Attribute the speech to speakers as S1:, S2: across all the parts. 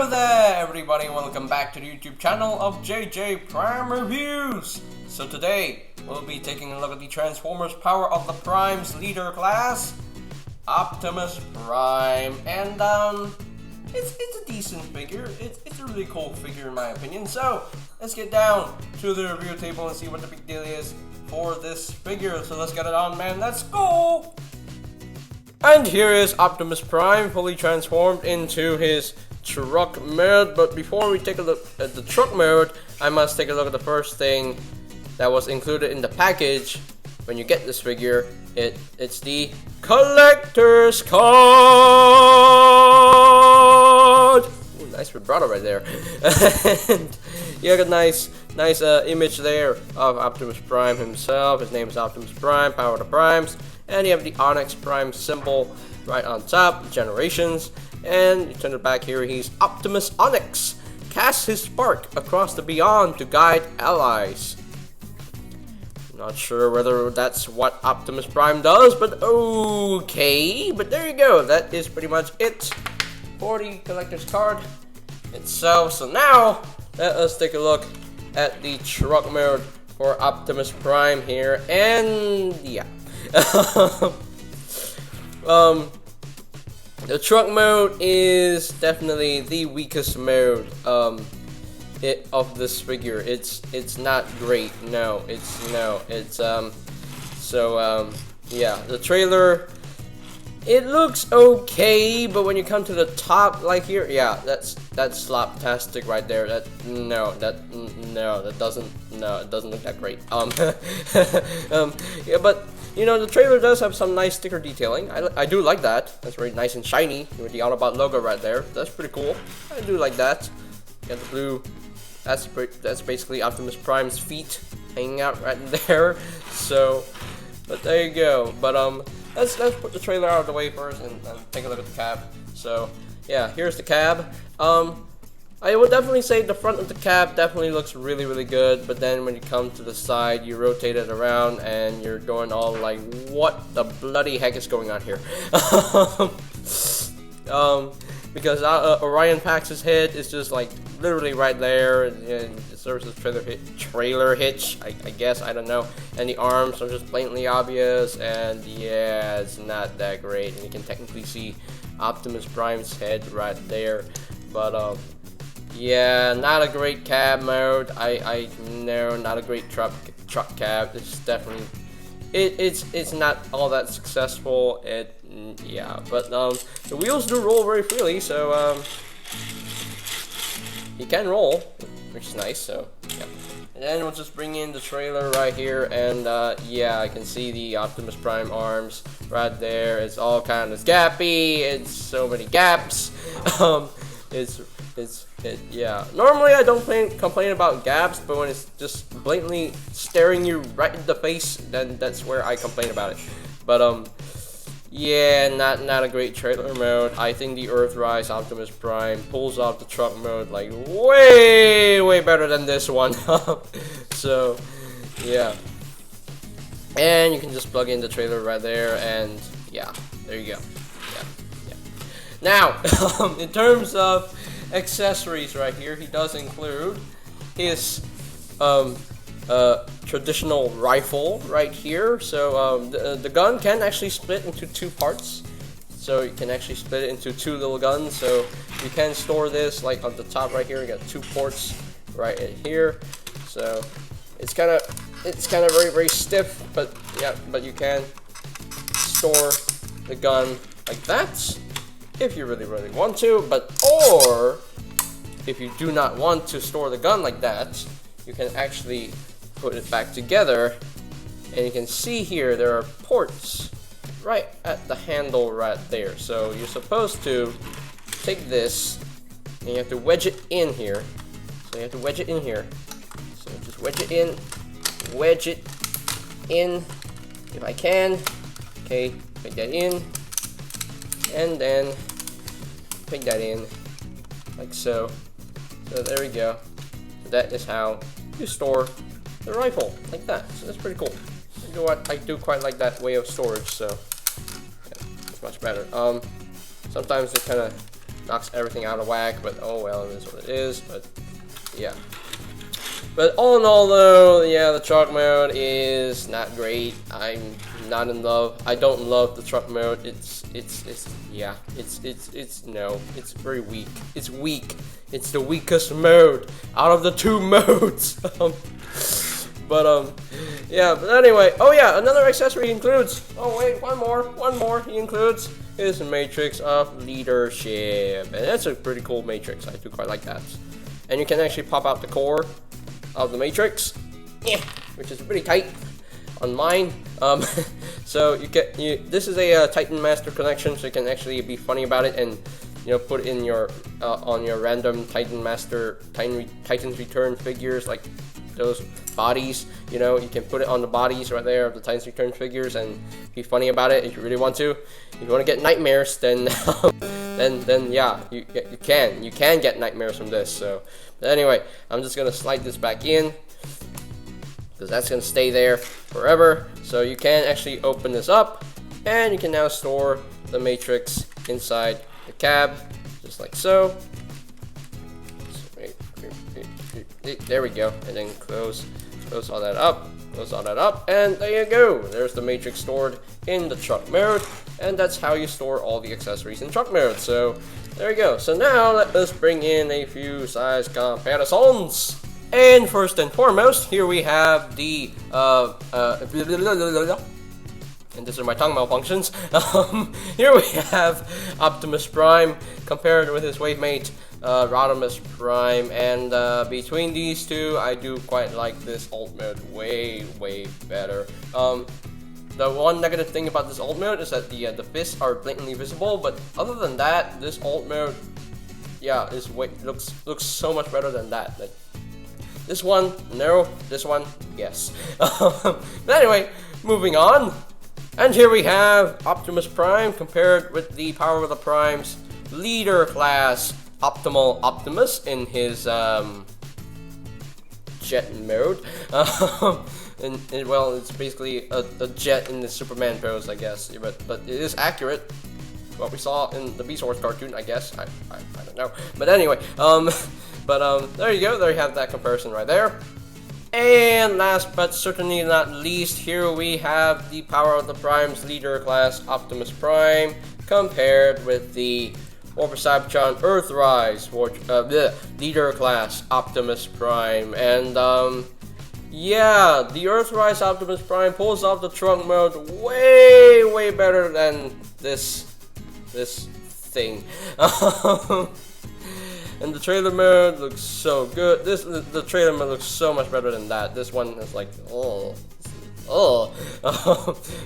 S1: Hello there everybody, welcome back to the YouTube channel of JJ Prime Reviews. So today, we'll be taking a look at the Transformers Power of the Prime's leader class, Optimus Prime. And it's a decent figure, it's a really cool figure in my opinion. So, let's get down to the review table and see what the big deal is for this figure. So let's get it on, man, let's go! And here is Optimus Prime, fully transformed into his truck mode. But before we take a look at the truck mode, I must take a look at the first thing that was included in the package when you get this figure. It's the collector's card. Ooh, nice vibrato right there. And you got a nice image there of Optimus Prime himself. His name is Optimus Prime, Power of the Primes. And you have the Onyx Prime symbol right on top, Generations. And you turn it back here, he's Optimus Onyx. Casts his spark across the beyond to guide allies. Not sure whether that's what Optimus Prime does, but okay. But there you go, that is pretty much it for the collector's card itself. So now, let us take a look at the truck mode for Optimus Prime here. And yeah. The truck mode is definitely the weakest mode of this figure. It's not great. Yeah, the trailer, it looks okay, but when you come to the top, like here, yeah, that's sloptastic right there. It doesn't look that great. Yeah, but you know, the trailer does have some nice sticker detailing. I do like that. That's very nice and shiny with the Autobot logo right there. That's pretty cool. I do like that. Got the blue. That's basically Optimus Prime's feet hanging out right there. So, but there you go. But let's put the trailer out of the way first and take a look at the cab. So yeah, here's the cab. I would definitely say the front of the cab definitely looks really good, but then when you come to the side, you rotate it around and you're going all like, what the bloody heck is going on here? Because Orion Pax's head is just like literally right there, and it serves as trailer hitch, I guess, I don't know. And the arms are just blatantly obvious, and yeah, it's not that great. And you can technically see Optimus Prime's head right there, but yeah, not a great cab mode. No, not a great truck cab. It's definitely, it's not all that successful. Yeah, but the wheels do roll very freely, so he can roll, which is nice. So yeah, and then we'll just bring in the trailer right here, and yeah, I can see the Optimus Prime arms right there. It's all kind of gappy. It's so many gaps. Yeah. Normally I don't complain about gaps, but when it's just blatantly staring you right in the face, then that's where I complain about it. But yeah, not a great trailer mode. I think the Earthrise Optimus Prime pulls off the truck mode like way better than this one. So yeah, and you can just plug in the trailer right there, and yeah, there you go. Yeah. Now, in terms of accessories right here, he does include his traditional rifle right here. So the gun can actually split into two parts, so you can actually split it into two little guns. So you can store this like on the top right here. You got two ports right in here, so it's kind of very stiff, but yeah, but you can store the gun like that if you really want to. Or if you do not want to store the gun like that, you can actually put it back together, and you can see here there are ports right at the handle right there. So you're supposed to take this and you have to wedge it in here. So just wedge it in if I can. Okay, put that in, and then put that in like so. So there we go. So that is how you store the rifle, like that. So that's pretty cool. You know what? I do quite like that way of storage. So yeah, it's much better. Sometimes it kind of knocks everything out of whack, but oh well, it is what it is. But yeah. But all in all though, yeah, the truck mode is not great. I'm not in love. I don't love the truck mode. It's very weak. It's weak. It's the weakest mode out of the 2 modes. Yeah, but anyway, oh yeah, another accessory includes, oh wait, one more, he includes his Matrix of Leadership, and that's a pretty cool Matrix. I do quite like that. And you can actually pop out the core of the Matrix, yeah, which is pretty tight on mine. So this is a Titan Master collection, so you can actually be funny about it and put in your on your random Titan's Return figures, like those bodies. You can put it on the bodies right there of the Titan's Return figures and be funny about it if you really want to. If you want to get nightmares, then then yeah, you can get nightmares from this. So, but anyway, I'm just gonna slide this back in because that's gonna stay there forever. So you can actually open this up, and you can now store the Matrix inside the cab, just like so. There we go, and then close all that up, and there you go. There's the Matrix stored in the truck mode, and that's how you store all the accessories in truck mode. So there you go. So now let us bring in a few size comparisons. And first and foremost, here we have the and these are my tongue malfunctions. Here we have Optimus Prime compared with his wave mate Rodimus Prime, and between these two, I do quite like this alt mode way better. The one negative thing about this alt mode is that the fists are blatantly visible, but other than that, this alt mode, yeah, looks so much better than that. Like, this one, no. This one, yes. But anyway, moving on. And here we have Optimus Prime compared with the Power of the Primes Leader class Optimal Optimus in his jet mode. And well, it's basically a jet in the Superman pose, I guess. But it is accurate. What we saw in the Beast Wars cartoon, I guess. I don't know. But anyway, there you go. There you have that comparison right there. And last but certainly not least, here we have the Power of the Primes Leader class Optimus Prime compared with the War for Cybertron Earthrise Leader class Optimus Prime. And yeah, the Earthrise Optimus Prime pulls off the trunk mode way better than this thing. And the trailer mode looks so good. The trailer mode looks so much better than that. This one is like, oh.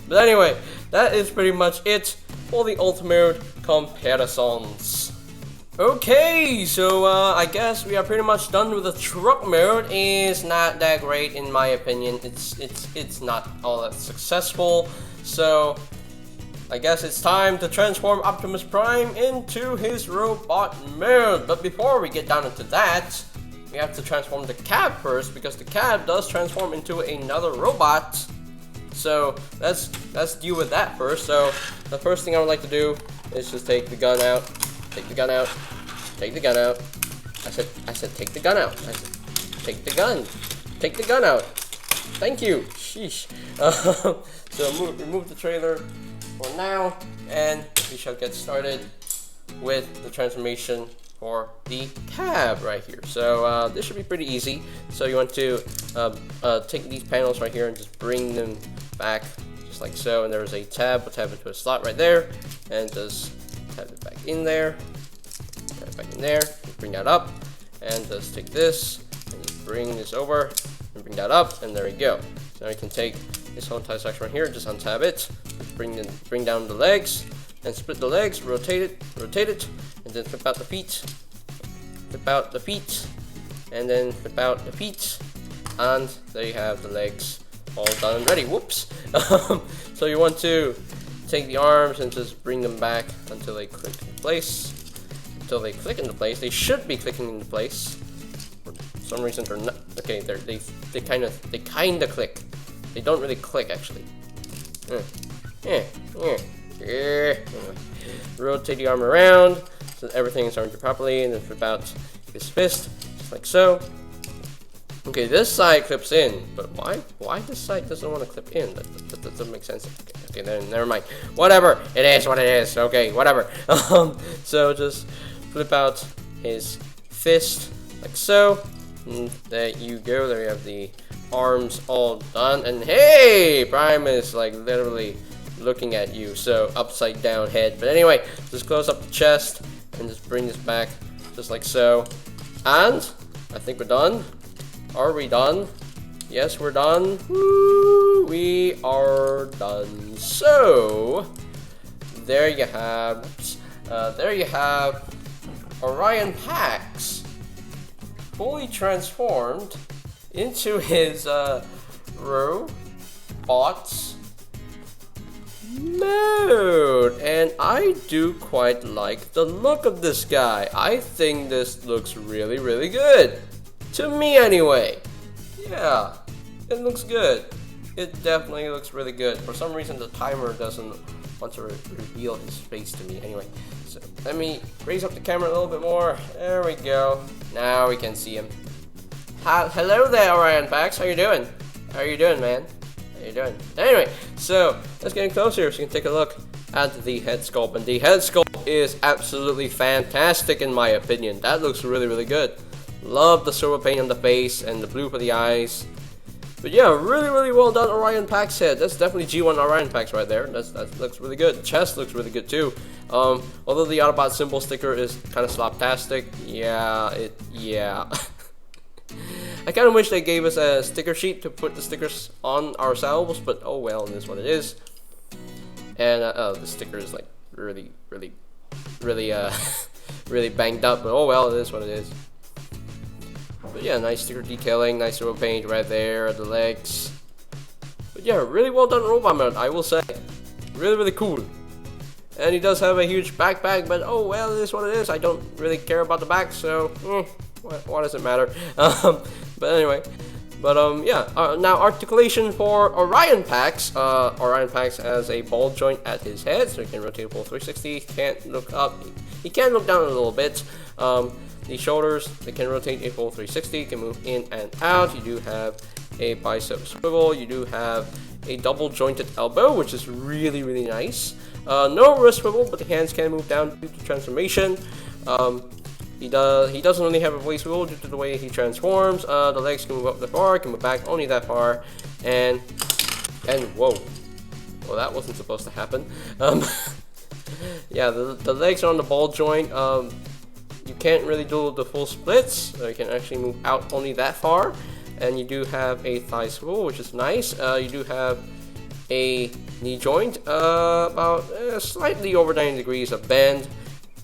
S1: But anyway, that is pretty much it for the ultimate comparisons. Okay, so I guess we are pretty much done with the truck mode. It's not that great in my opinion. It's not all that successful. So I guess it's time to transform Optimus Prime into his robot mode. But before we get down into that, we have to transform the cab first, because the cab does transform into another robot. So let's deal with that first. So the first thing I would like to do is just take the gun out. Take the gun out. Take the gun out. I said take the gun out. I said take the gun. Take the gun out. Thank you. Sheesh. So remove the trailer for now, and we shall get started with the transformation for the cab right here. So this should be pretty easy. So you want to take these panels right here and just bring them back just like so, and there's a tab. We'll tab into a slot right there, and just tab it back in there, tab it back in there, bring that up, and just take this and just bring this over and bring that up, and there we go. So now you can take this whole entire section right here, just untab it, bring down the legs, and split the legs, rotate it, and then flip out the feet, and then flip out the feet, and there you have the legs all done and ready. Whoops. So you want to take the arms and just bring them back until they click into place. Until they click into place, they should be clicking into place. For some reason they're not. Okay, they kind of click. They don't really click actually. Rotate the arm around so everything is oriented properly, and then flip out his fist, just like so. Okay, this side clips in, but why this side doesn't want to clip in? That doesn't make sense. Okay, then never mind. Whatever, it is what it is. Okay, whatever. So just flip out his fist like so. And there you go. There you have the arms all done. And hey, Prime is like literally looking at you. So upside down head. But anyway, just close up the chest and just bring this back just like so. And I think we're done. Are we done? Yes, we're done. Woo, we are done. So there you have Orion Pax fully transformed into his robots mode, and I do quite like the look of this guy. I think this looks really good. To me anyway. Yeah, it looks good. It definitely looks really good. For some reason the timer doesn't want to reveal his face to me. Anyway, so let me raise up the camera a little bit more. There we go. Now we can see him. Hello there, Orion Pax. How you doing? How you doing, man? How you doing? Anyway, so let's get in closer so you can take a look at the head sculpt. And the head sculpt is absolutely fantastic in my opinion. That looks really good. Love the silver paint on the face and the blue for the eyes. But yeah, really well done Orion Pax head. That's definitely G1 Orion Pax right there. That looks really good. The chest looks really good too. Although the Autobot symbol sticker is kind of sloptastic. Yeah. I kind of wish they gave us a sticker sheet to put the stickers on ourselves, but oh well, it is what it is. And the sticker is like really banged up, but oh well, it is what it is. But yeah, nice sticker detailing, nice silver paint right there, the legs. But yeah, really well done robot mode, I will say. Really cool. And he does have a huge backpack, but oh well, it is what it is. I don't really care about the back, so what does it matter? But anyway, yeah. Now articulation for Orion Pax. Orion Pax has a ball joint at his head, so he can rotate full 360. Can't look up. He can look down a little bit. The shoulders, they can rotate a full 360, can move in and out. You do have a bicep swivel. You do have a double jointed elbow, which is really nice. No wrist swivel, but the hands can move down due to transformation. He doesn't really have a waist swivel due to the way he transforms. The legs can move up that far, can move back only that far, and whoa, well that wasn't supposed to happen. Yeah, the legs are on the ball joint. You can't really do the full splits. You can actually move out only that far, and you do have a thigh swivel, which is nice. You do have a knee joint, about slightly over 90 degrees of bend,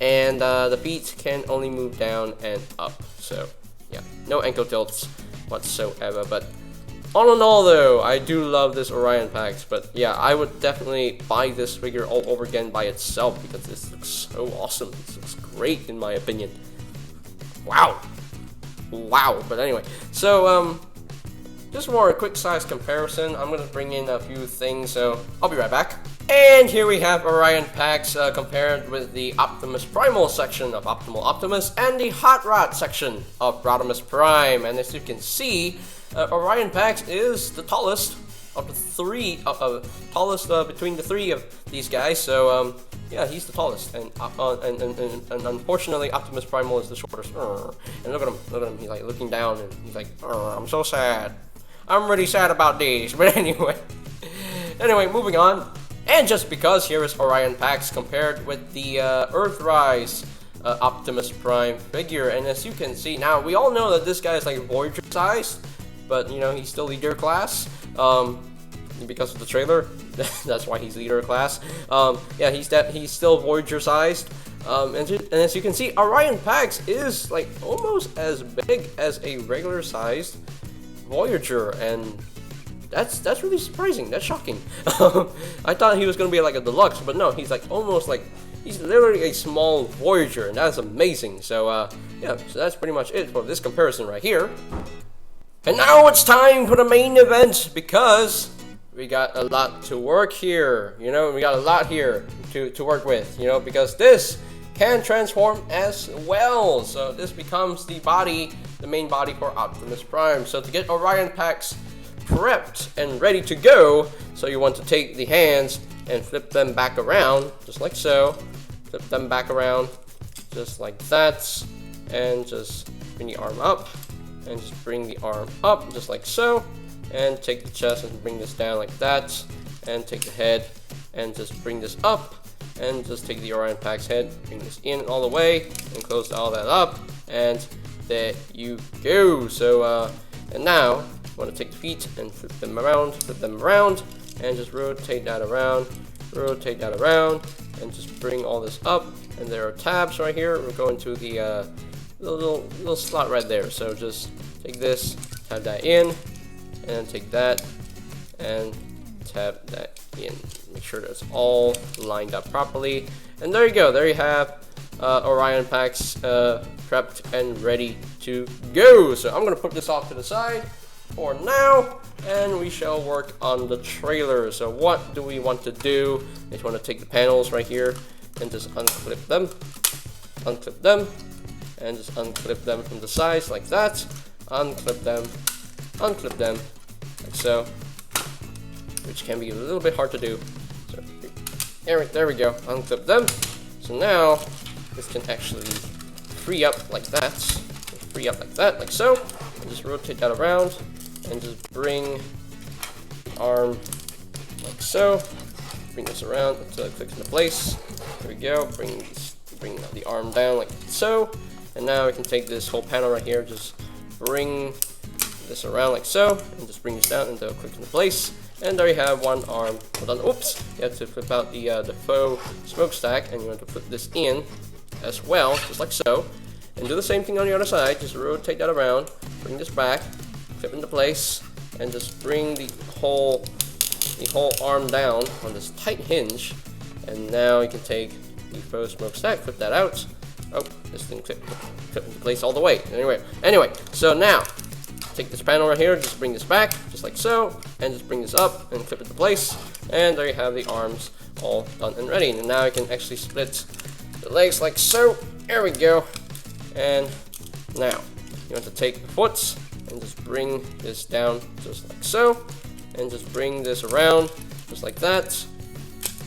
S1: and the feet can only move down and up. So yeah, no ankle tilts whatsoever. But all in all though, I do love this Orion Pax. But yeah, I would definitely buy this figure all over again by itself because this looks so awesome. This looks great in my opinion. Wow. But anyway, so just for a quick size comparison, I'm gonna bring in a few things, so I'll be right back. And here we have Orion Pax compared with the Optimus Primal section of Optimal Optimus and the Hot Rod section of Rodimus Prime. And as you can see, Orion Pax is the tallest of the three, tallest between the three of these guys. So yeah, he's the tallest, and unfortunately Optimus Primal is the shortest. And look at him, he's like looking down, and he's like, I'm so sad. I'm really sad about these. But anyway, moving on. And just because, here is Orion Pax compared with the Earthrise Optimus Prime figure. And as you can see, now we all know that this guy is like Voyager sized, but you know, he's still leader class. Because of the trailer, that's why he's leader class. Yeah, he's still Voyager sized. And as you can see, Orion Pax is like almost as big as a regular sized Voyager, and that's really surprising. That's shocking. I thought he was gonna be like a deluxe, but no, he's like almost like he's literally a small Voyager, and that's amazing. So yeah, so that's pretty much it for this comparison right here. And now it's time for the main event, because we got a lot to work here. You know, we got a lot here to work with. You know, because this can transform as well. So this becomes the main body for Optimus Prime. So to get Orion packs prepped and ready to go, so you want to take the hands and flip them back around, just like so. Flip them back around, just like that. And just bring the arm up, and just bring the arm up, just like so. And take the chest and bring this down like that. And take the head and just bring this up. And just take the Orion Pack's head, bring this in all the way, and close all that up. And there you go. So, and now, you want to take the feet and flip them around, and just rotate that around, and just bring all this up. And there are tabs right here. We're going to the little slot right there. So just take this, tab that in, and take that, and tab that in. Make sure that's all lined up properly. And there you go. There you have Orion packs prepped and ready to go. So I'm gonna put this off to the side for now, and we shall work on the trailer. So what do we want to do? We just want to take the panels right here and just unclip them, and just unclip them from the sides like that. Unclip them, like so, which can be a little bit hard to do. So there we go, unclip them. So now this can actually free up like that, like so. And just rotate that around, and just bring the arm like so. Bring this around until it clicks into place. There we go. Bring the arm down like so. And now we can take this whole panel right here, just bring this around like so, and just bring this down until it clicks into place. And there you have one arm. Hold on, oops! You have to flip out the faux smokestack, and you want to put this in as well, just like so. And do the same thing on the other side. Just rotate that around, bring this back, clip into place, and just bring the whole arm down on this tight hinge. And now you can take the faux smokestack, flip that out. Oh, this thing clip into place all the way. Anyway, so now take this panel right here, just bring this back, just like so, and just bring this up and clip it into place. And there you have the arms all done and ready. And now you can actually split the legs like so. There we go. And now you want to take the foot and just bring this down just like so, and just bring this around just like that,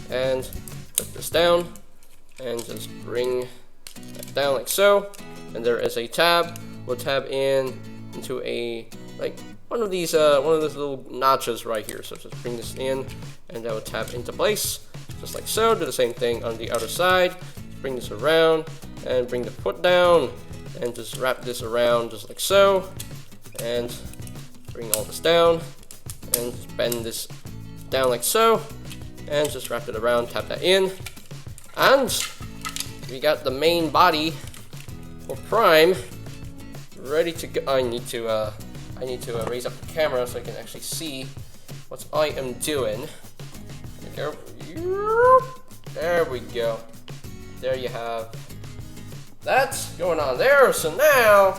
S1: and put this down, and just bring that down like so. And there is a tab. We'll tab into a one of those little notches right here. So just bring this in, and that will tap into place just like so. Do the same thing on the other side. Bring this around and bring the foot down, and just wrap this around just like so, and bring all this down, and just bend this down like so, and just wrap it around, tap that in, and we got the main body for Prime ready to go. I need to raise up the camera so I can actually see what I am doing. There we go. There we go. There you have that's going on there. So now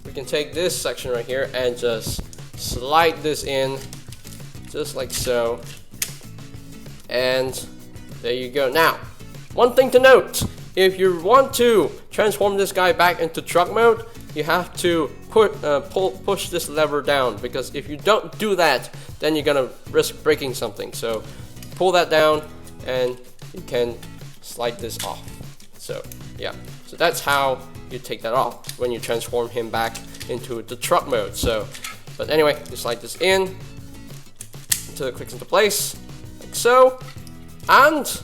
S1: we can take this section right here and just slide this in just like so, and there you go. Now, one thing to note, if you want to transform this guy back into truck mode, you have to push this lever down, because if you don't do that, then you're gonna risk breaking something. So pull that down and you can slide this off. So yeah, so that's how you take that off when you transform him back into the truck mode. So, but anyway, you slide this in until it clicks into place, like so, and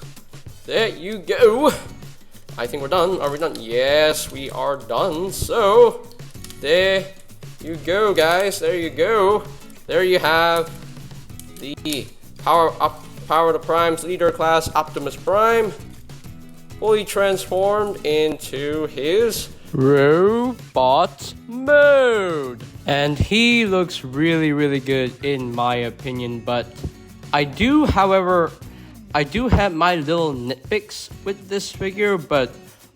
S1: there you go. I think we're done. Are we done? Yes, we are done. So there you go, guys. There you go. There you have the Power of the Prime's leader class Optimus Prime, fully transformed into his robot mode. And he looks really, really good in my opinion, but I do have my little nitpicks with this figure, but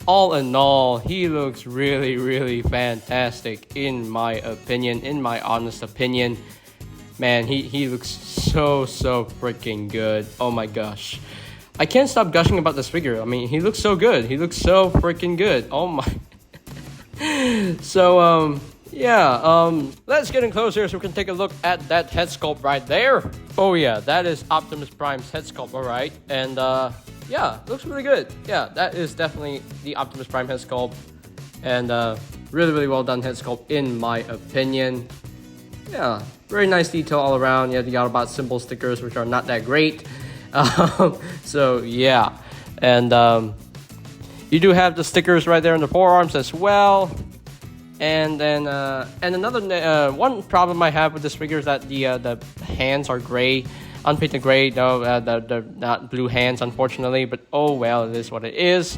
S1: all in all, he looks really, really fantastic in my opinion, in my honest opinion. Man, he looks so freaking good. Oh my gosh. I can't stop gushing about this figure. I mean, he looks so good. He looks so freaking good. Oh my. So, yeah, let's get in closer so we can take a look at that head sculpt right there. Oh yeah, that is Optimus Prime's head sculpt, alright. And, yeah, looks really good. Yeah, that is definitely the Optimus Prime head sculpt. And, really, really well done head sculpt, in my opinion. Yeah, very nice detail all around. Yeah, the Autobot symbol stickers, which are not that great. So, yeah. And, you do have the stickers right there on the forearms as well. And then, and another one problem I have with this figure is that the hands are gray, unpainted gray. No, they're not blue hands, unfortunately. But oh well, it is what it is.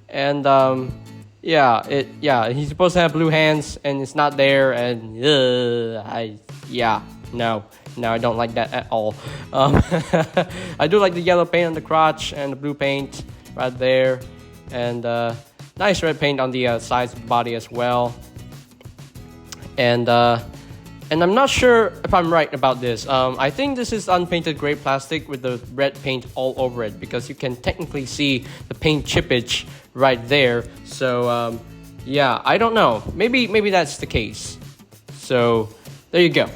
S1: And yeah, he's supposed to have blue hands, and it's not there. And no, I don't like that at all. I do like the yellow paint on the crotch and the blue paint right there, and nice red paint on the sides of the body as well. And I'm not sure if I'm right about this. I think this is unpainted gray plastic with the red paint all over it, because you can technically see the paint chippage right there. So yeah, I don't know. Maybe that's the case. So there you go.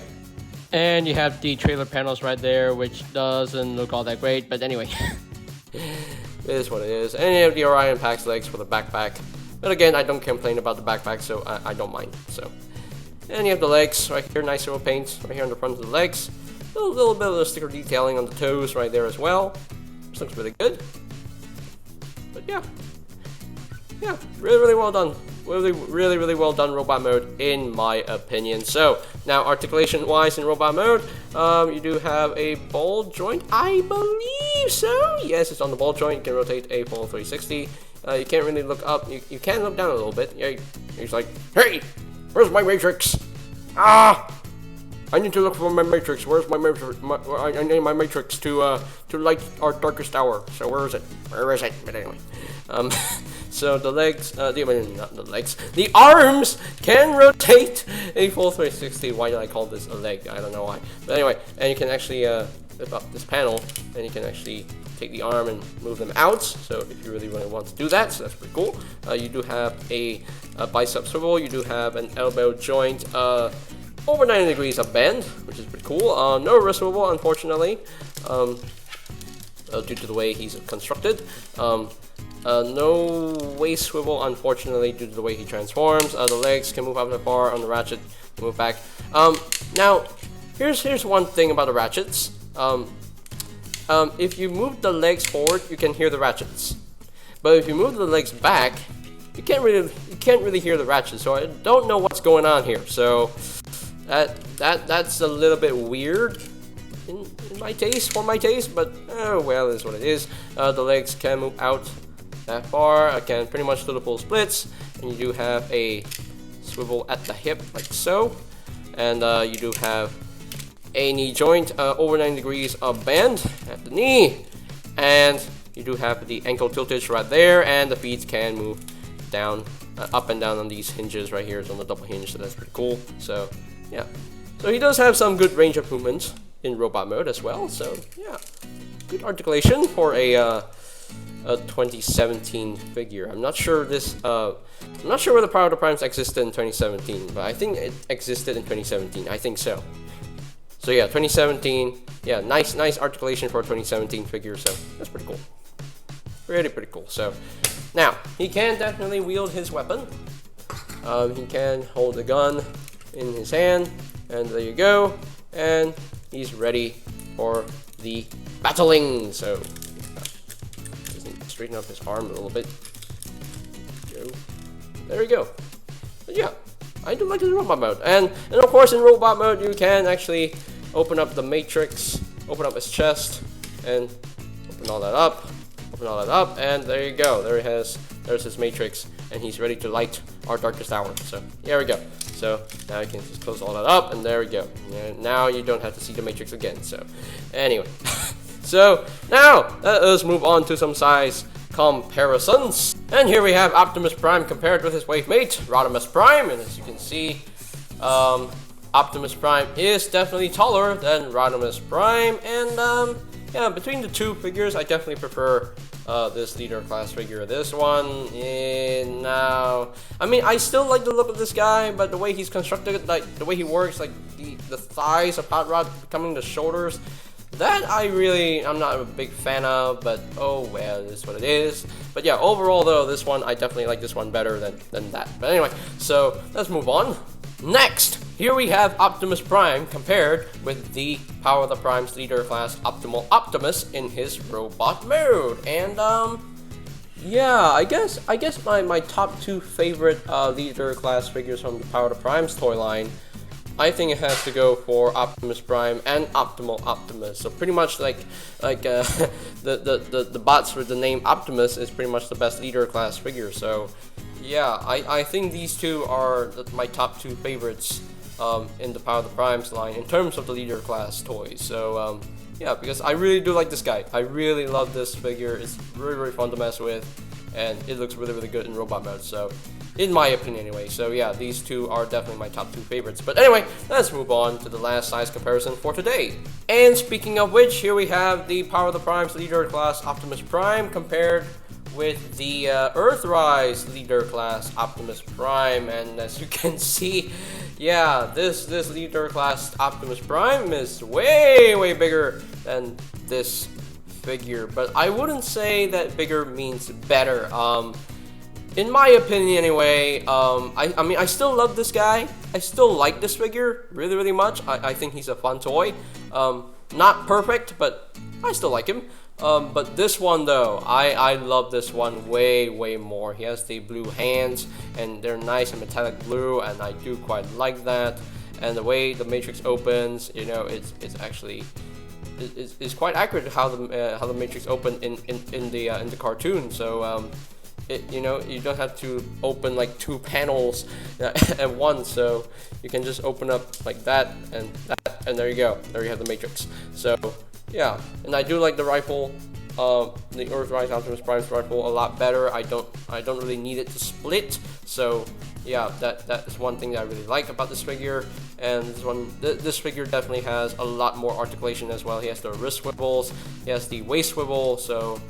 S1: And you have the trailer panels right there, which doesn't look all that great, but anyway. It is what it is. And you have the Orion Pax legs for the backpack. But again, I don't complain about the backpack, so I don't mind. So. And you have the legs right here, nice little paint right here on the front of the legs. A little bit of the sticker detailing on the toes right there as well. This looks really good. But yeah, really well done. Really well done robot mode, in my opinion. So now articulation wise in robot mode, you do have a ball joint, I believe so. Yes, it's on the ball joint. You can rotate a full 360. You can't really look up. You can look down a little bit. Yeah, he's like, hey, where's my matrix? I need to look for my matrix. Where's my matrix? I need my matrix to light our darkest hour. So where is it? But anyway, so the legs, not the legs, the arms can rotate a full 360. Why did I call this a leg? I don't know why. But anyway, and you can actually flip up this panel, and you can actually take the arm and move them out. So if you really want to do that, so that's pretty cool. You do have a bicep swivel. You do have an elbow joint over 90 degrees of bend, which is pretty cool. No wrist swivel, unfortunately, due to the way he's constructed. No waist swivel, unfortunately, due to the way he transforms. The legs can move up and far on the ratchet, move back. Now, here's one thing about the ratchets. If you move the legs forward, you can hear the ratchets. But if you move the legs back, you can't really hear the ratchets. So I don't know what's going on here. So that's a little bit weird in my taste, for my taste. But well, it is what it is. The legs can move out that far. I can pretty much do the full splits, and you do have a swivel at the hip like so, and you do have a knee joint over 90 degrees of bend at the knee, and you do have the ankle tiltage right there, and the feet can move down, up and down on these hinges right here. It's on the double hinge, so that's pretty cool. So yeah, so he does have some good range of movement in robot mode as well. So yeah, good articulation for a 2017 figure. I'm not sure this. I'm not sure whether Power of the Primes existed in 2017, but I think it existed in 2017. I think so. So yeah, 2017. Yeah, nice articulation for a 2017 figure. So that's pretty cool. Pretty cool. So now he can definitely wield his weapon. He can hold the gun in his hand, and there you go. And he's ready for the battling. So straighten up his arm a little bit. There we go. But yeah, I do like the robot mode, and of course in robot mode you can actually open up the matrix, open up his chest, and open all that up, and there you go. There's his matrix, and he's ready to light our darkest hour. So there we go. So now you can just close all that up, and there we go. And now you don't have to see the matrix again. So anyway, so now let us move on to some size comparisons. And here we have Optimus Prime compared with his wave mate, Rodimus Prime, and as you can see, Optimus Prime is definitely taller than Rodimus Prime, and yeah, between the two figures, I definitely prefer this leader class figure. This one, no. I mean, I still like the look of this guy, but the way he's constructed, like the way he works, like the thighs of Hot Rod becoming the shoulders, that I'm not a big fan of, but oh well, it is what it is. But yeah, overall though, this one, I definitely like this one better than that. But anyway, so let's move on. Next, here we have Optimus Prime compared with the Power of the Prime's leader class Optimal Optimus in his robot mode. And yeah, I guess my top two favorite leader class figures from the Power of the Prime's toy line, I think it has to go for Optimus Prime and Optimal Optimus. So pretty much like the bots with the name Optimus is pretty much the best leader class figure. So yeah, I think these two are my top two favorites in the Power of the Prime's line in terms of the leader class toys. So yeah, because I really do like this guy. I really love this figure. It's very fun to mess with, and it looks really good in robot mode. So in my opinion anyway. So yeah, these two are definitely my top two favorites. But anyway, let's move on to the last size comparison for today. And speaking of which, here we have the Power of the Prime's leader class Optimus Prime compared with the Earthrise leader class Optimus Prime. And as you can see, yeah, this leader class Optimus Prime is way bigger than this figure. But I wouldn't say that bigger means better. In my opinion anyway, I mean, I still love this guy. I still like this figure really much. I think he's a fun toy. Not perfect, but I still like him. But this one though, I love this one way more. He has the blue hands, and they're nice and metallic blue, and I do quite like that. And the way the matrix opens, you know, it's actually it's quite accurate how the matrix opened in the cartoon. So you know, you don't have to open like two panels at once, so you can just open up like that, and there you go. There you have the matrix. So yeah, and I do like the rifle, the Earthrise Optimus Prime's rifle, a lot better. I don't really need it to split. So yeah, that is one thing that I really like about this figure. And this figure definitely has a lot more articulation as well. He has the wrist swivels, he has the waist swivel, so.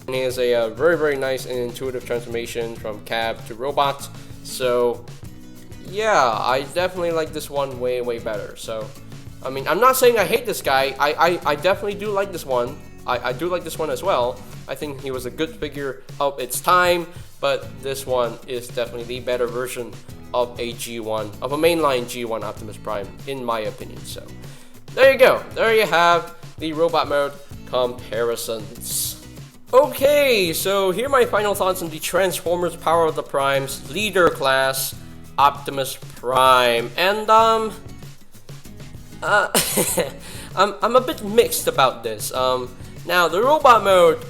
S1: And he has a very nice and intuitive transformation from cab to robot. So yeah, I definitely like this one way better. So I mean, I'm not saying I hate this guy. I definitely do like this one. I do like this one as well. I think he was a good figure of its time, but this one is definitely the better version of a G1, of a mainline G1 Optimus Prime, in my opinion. So there you go. There you have the robot mode comparisons. Okay, so here are my final thoughts on the Transformers Power of the Prime's leader class Optimus Prime. And I'm a bit mixed about this. Now the robot mode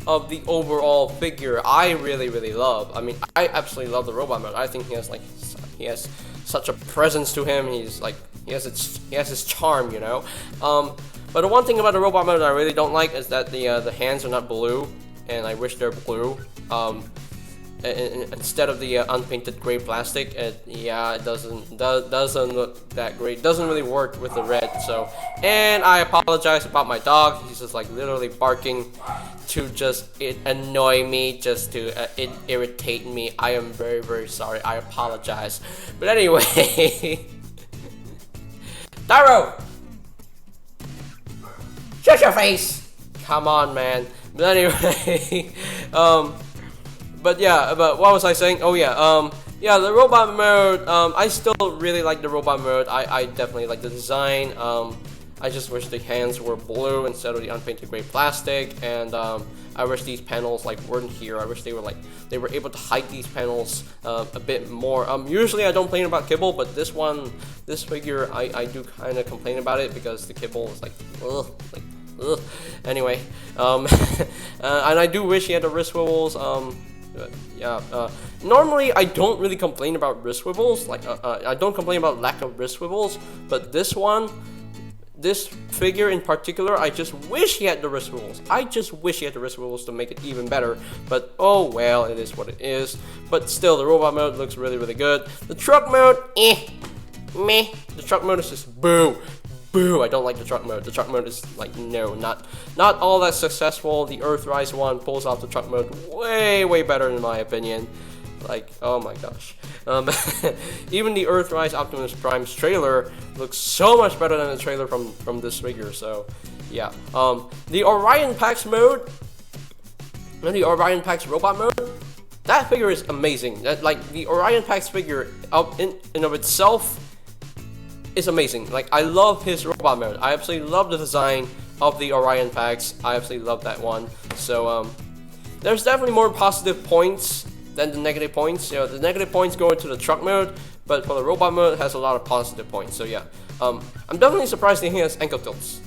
S1: of the overall figure I really love. I mean, I absolutely love the robot mode. I think he has such a presence to him. He's like he has his charm, you know. But the one thing about the robot mode I really don't like is that the hands are not blue, and I wish they're blue. Instead of the unpainted gray plastic, yeah, it doesn't look that great. Doesn't really work with the red. So, and I apologize about my dog. He's just like literally barking to just annoy me, just to irritate me. I am very sorry. I apologize. But anyway, Daro, shut your face! Come on, man. But anyway, but yeah, but what was I saying? Oh yeah, yeah, the robot mode, I still really like the robot mode. I definitely like the design. I just wish the hands were blue instead of the unpainted gray plastic, and I wish these panels like weren't here. I wish they were able to hide these panels a bit more. Usually I don't complain about kibble, but this figure I do kind of complain about it because the kibble is like, ugh. Anyway, and I do wish he had the wrist swivels. Yeah, normally I don't really complain about wrist swivels. Like, I don't complain about lack of wrist swivels, but this figure in particular, I just wish he had the wrist swivels. I just wish he had the wrist swivels to make it even better. But oh well, it is what it is. But still, the robot mode looks really good. The truck mode, meh. The truck mode is just boo. boo, I don't like the truck mode. The truck mode is like, no, not all that successful. The Earthrise one pulls off the truck mode way better in my opinion. Like, oh my gosh. Even the Earthrise Optimus Prime's trailer looks so much better than the trailer from this figure. So yeah. The Orion Pax mode and the Orion Pax robot mode, that figure is amazing. That, like, the Orion Pax figure in of itself is amazing. Like, I love his robot mode. I absolutely love the design of the Orion Pax. I absolutely love that one. So there's definitely more positive points than the negative points. You know, the negative points go into the truck mode, but for the robot mode, it has a lot of positive points. So yeah, I'm definitely surprised that he has ankle tilts.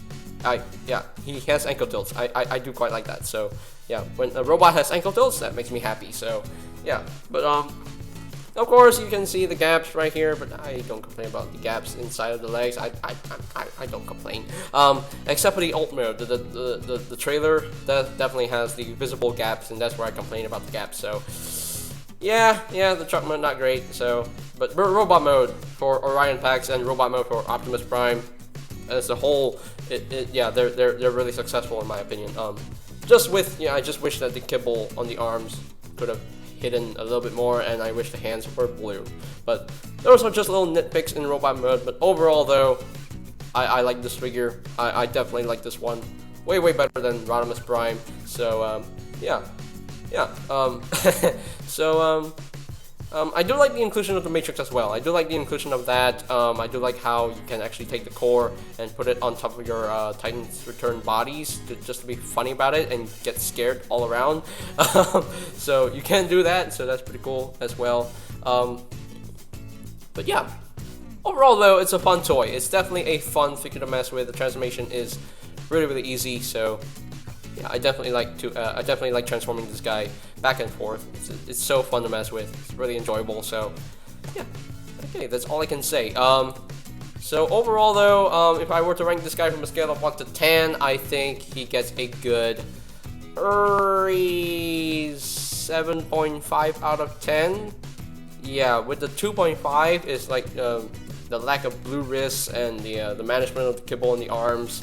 S1: Yeah, he has ankle tilts. I do quite like that. So yeah, when a robot has ankle tilts, that makes me happy. So yeah, but of course you can see the gaps right here, but I don't complain about the gaps inside of the legs. I don't complain. Except for the alt mode, the trailer that definitely has the visible gaps, and that's where I complain about the gaps. So yeah, the truck mode not great. So, but robot mode for Orion Pax and robot mode for Optimus Prime as a whole, yeah, they're really successful in my opinion. I just wish that the kibble on the arms could have hidden a little bit more, and I wish the hands were blue. But those are just little nitpicks in robot mode. But overall, though, I like this figure. I definitely like this one way better than Rodimus Prime. So yeah. I do like the inclusion of the Matrix as well. I do like the inclusion of that. I do like how you can actually take the core and put it on top of your Titan's Return bodies just to be funny about it and get scared all around. So you can do that, so that's pretty cool as well. But yeah, overall though, it's a fun toy. It's definitely a fun figure to mess with. The transformation is really easy, so yeah, I definitely like transforming this guy back and forth. It's so fun to mess with. It's really enjoyable. So yeah, okay, that's all I can say. So overall though, if I were to rank this guy from a scale of 1 to 10, I think he gets a good 7.5 out of 10. Yeah, with the 2.5 is like the lack of blue wrists and the management of the kibble in the arms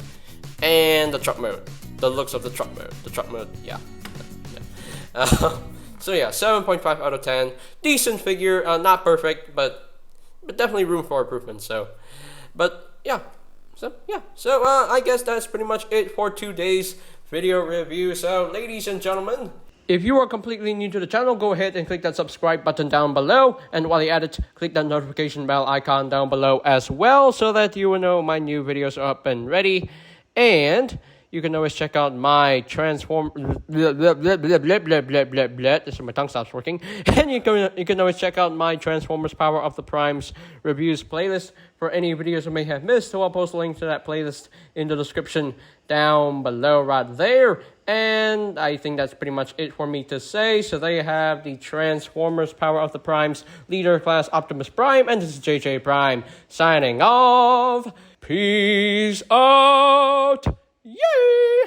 S1: and the truck mode. The looks of the truck mode, yeah. So yeah, 7.5 out of 10. Decent figure, not perfect, but definitely room for improvement. So, but yeah, so I guess that's pretty much it for today's video review. So, ladies and gentlemen, if you are completely new to the channel, go ahead and click that subscribe button down below, and while you're at it, click that notification bell icon down below as well, so that you will know my new videos are up and ready. And you can always check out my this is my tongue stops working. And you can always check out my Transformers Power of the Primes reviews playlist for any videos you may have missed. So I'll post a link to that playlist in the description down below right there. And I think that's pretty much it for me to say. So there you have the Transformers Power of the Primes Leader Class Optimus Prime, and this is JJ Prime signing off. Peace out. Yay!